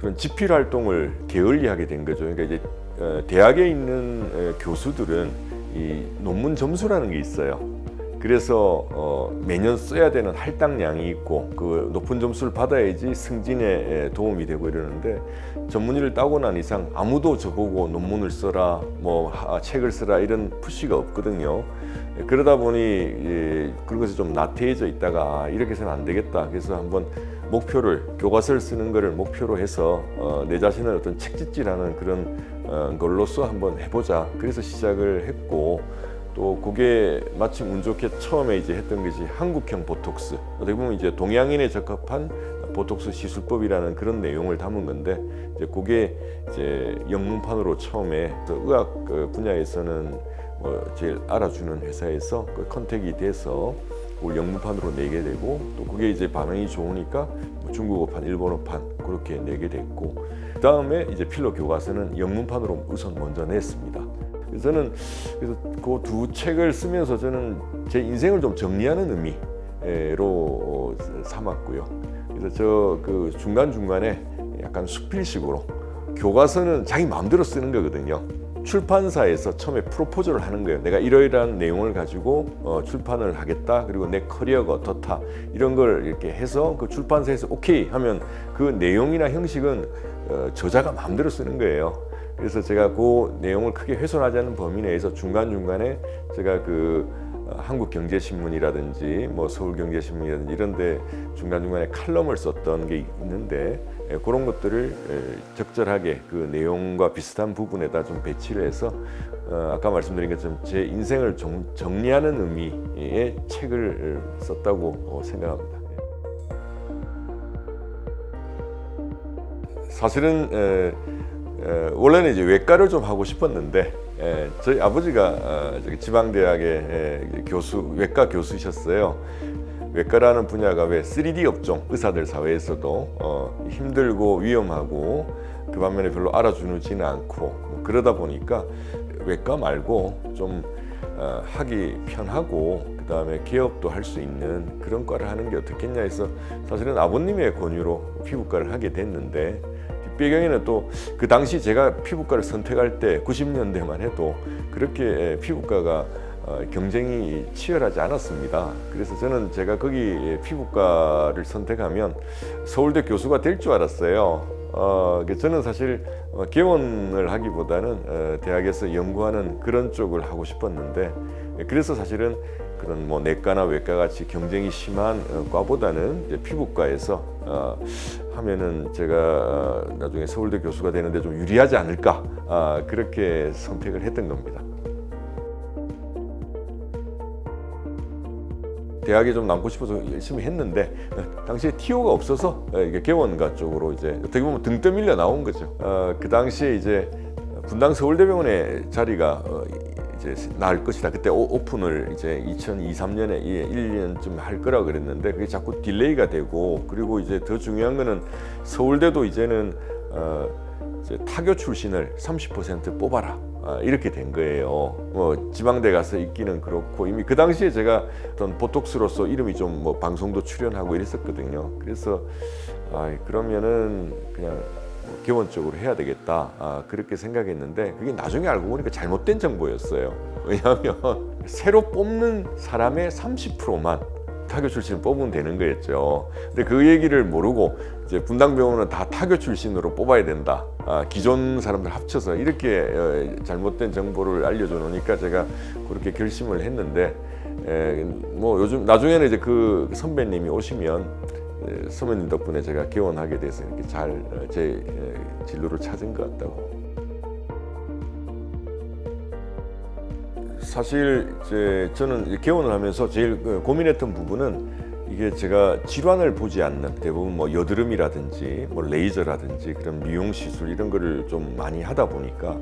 그런 집필 활동을 게을리하게 된 거죠. 그러니까 이제 대학에 있는 교수들은 이 논문 점수라는 게 있어요. 그래서 매년 써야 되는 할당량이 있고 그 높은 점수를 받아야지 승진에 도움이 되고 이러는데, 전문의를 따고 난 이상 아무도 저보고 논문을 써라, 뭐 책을 써라 이런 푸시가 없거든요. 그러다 보니 그것이 좀 나태해져 있다가 이렇게 해서는 안 되겠다. 그래서 한번 목표를, 교과서를 쓰는 거를 목표로 해서 내 자신을 어떤 책짓질하는 그런 걸로써 한번 해보자. 그래서 시작을 했고, 또 그게 마침 운 좋게 처음에 이제 했던 것이 한국형 보톡스, 어떻게 보면 이제 동양인에 적합한 보톡스 시술법이라는 그런 내용을 담은 건데, 이제 그게 이제 영문판으로 처음에 의학 분야에서는 제일 알아주는 회사에서 그 컨택이 돼서 그걸 영문판으로 내게 되고, 또 그게 이제 반응이 좋으니까 중국어판, 일본어판 그렇게 내게 됐고, 그 다음에 이제 필러 교과서는 영문판으로 우선 먼저 냈습니다. 그래서 저는 그 두 책을 쓰면서 저는 제 인생을 좀 정리하는 의미로 삼았고요. 그래서 저 그 중간중간에 약간 수필식으로, 교과서는 자기 마음대로 쓰는 거거든요. 출판사에서 처음에 프로포즈를 하는 거예요. 내가 이러이러한 내용을 가지고 출판을 하겠다. 그리고 내 커리어가 어떻다. 이런 걸 이렇게 해서 그 출판사에서 오케이 하면 그 내용이나 형식은 저자가 마음대로 쓰는 거예요. 그래서 제가 그 내용을 크게 훼손하지 않는 범위 내에서 중간중간에 제가 그 한국경제신문이라든지 뭐 서울경제신문이라든지 이런 데 중간중간에 칼럼을 썼던 게 있는데, 그런 것들을 적절하게 그 내용과 비슷한 부분에다 좀 배치를 해서 아까 말씀드린 것처럼 제 인생을 정리하는 의미의 책을 썼다고 생각합니다. 사실은 원래는 이제 외과를 좀 하고 싶었는데, 저희 아버지가 지방대학의 외과 교수셨어요. 외과라는 분야가 왜 3D 업종, 의사들 사회에서도 힘들고 위험하고 그 반면에 별로 알아주지는 않고, 그러다 보니까 외과 말고 좀 하기 편하고 그 다음에 개업도 할 수 있는 그런 과를 하는 게 어떻겠냐 해서 사실은 아버님의 권유로 피부과를 하게 됐는데, 뒷배경에는 또 그 당시 제가 피부과를 선택할 때 90년대만 해도 그렇게 피부과가 경쟁이 치열하지 않았습니다. 그래서 저는 제가 거기 피부과를 선택하면 서울대 교수가 될 줄 알았어요. 저는 사실 개원을 하기보다는 대학에서 연구하는 그런 쪽을 하고 싶었는데, 그래서 사실은 그런 뭐 내과나 외과 같이 경쟁이 심한 과보다는 이제 피부과에서 하면은 제가 나중에 서울대 교수가 되는데 좀 유리하지 않을까, 그렇게 선택을 했던 겁니다. 대학에 좀 남고 싶어서 열심히 했는데 당시에 TO가 없어서 이게 개원가 쪽으로 이제 어떻게 보면 등 떠밀려 나온 거죠. 그 당시에 이제 분당 서울대병원의 자리가 이제 나을 것이다. 그때 오픈을 이제 2023년에 1년쯤 할 거라 그랬는데 그게 자꾸 딜레이가 되고, 그리고 이제 더 중요한 거는 서울대도 이제는 이제 타교 출신을 30% 뽑아라. 이렇게 된 거예요. 뭐 지방대 가서 있기는 그렇고, 이미 그 당시에 제가 어떤 보톡스로서 이름이 좀 뭐 방송도 출연하고 이랬었거든요. 그래서 그러면은 그냥 개원적으로 해야 되겠다, 그렇게 생각했는데, 그게 나중에 알고 보니까 잘못된 정보였어요. 왜냐하면 새로 뽑는 사람의 30%만 타교 출신을 뽑으면 되는 거였죠. 근데 그 얘기를 모르고 이제 분당병원은 다 타교 출신으로 뽑아야 된다, 기존 사람들 합쳐서 이렇게 잘못된 정보를 알려줘 놓으니까 제가 그렇게 결심을 했는데, 뭐 요즘 나중에는 이제 그 선배님이 오시면 선배님 덕분에 제가 개원하게 돼서 이렇게 잘 제 진로를 찾은 것 같다고. 사실 이제 저는 개원을 하면서 제일 고민했던 부분은, 이게 제가 질환을 보지 않는, 대부분 뭐 여드름이라든지 뭐 레이저라든지 그런 미용 시술 이런 거를 좀 많이 하다 보니까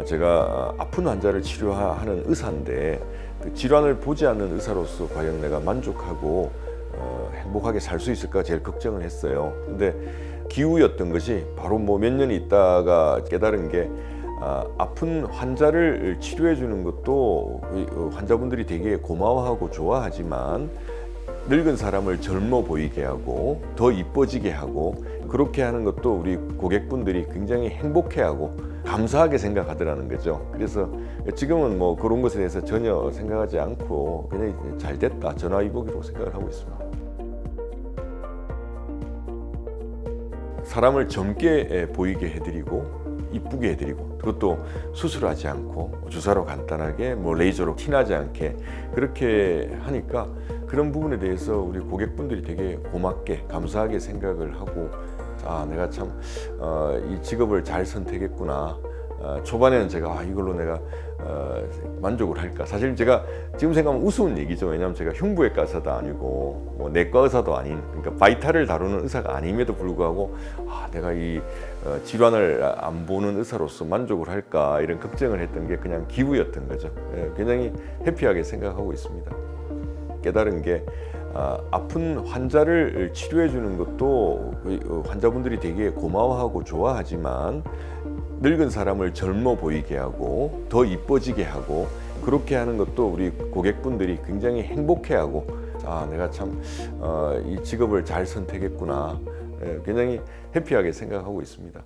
제가 아픈 환자를 치료하는 의사인데 그 질환을 보지 않는 의사로서 과연 내가 만족하고 행복하게 살 수 있을까 제일 걱정을 했어요. 근데 기우였던 것이 바로 뭐 몇 년 있다가 깨달은 게, 아픈 환자를 치료해 주는 것도 환자분들이 되게 고마워하고 좋아하지만 늙은 사람을 젊어 보이게 하고 더 이뻐지게 하고 그렇게 하는 것도 우리 고객분들이 굉장히 행복해하고 감사하게 생각하더라는 거죠. 그래서 지금은 뭐 그런 것에 대해서 전혀 생각하지 않고 그냥 잘 됐다 전화위복이라고 생각을 하고 있습니다. 사람을 젊게 보이게 해드리고 이쁘게 해드리고 그것도 수술하지 않고 주사로 간단하게 뭐 레이저로 티나지 않게 그렇게 하니까 그런 부분에 대해서 우리 고객분들이 되게 고맙게 감사하게 생각을 하고 내가 참 이 직업을 잘 선택했구나. 초반에는 제가 이걸로 내가 만족을 할까. 사실 제가 지금 생각하면 우스운 얘기죠. 왜냐하면 제가 흉부외과 의사도 아니고 뭐 내과 의사도 아닌, 그러니까 바이탈을 다루는 의사가 아님에도 불구하고 내가 이 질환을 안 보는 의사로서 만족을 할까 이런 걱정을 했던 게 그냥 기부였던 거죠. 굉장히 해피하게 생각하고 있습니다. 깨달은 게 아픈 환자를 치료해 주는 것도 환자분들이 되게 고마워하고 좋아하지만 늙은 사람을 젊어 보이게 하고 더 이뻐지게 하고 그렇게 하는 것도 우리 고객분들이 굉장히 행복해하고 내가 참 이 직업을 잘 선택했구나 굉장히 해피하게 생각하고 있습니다.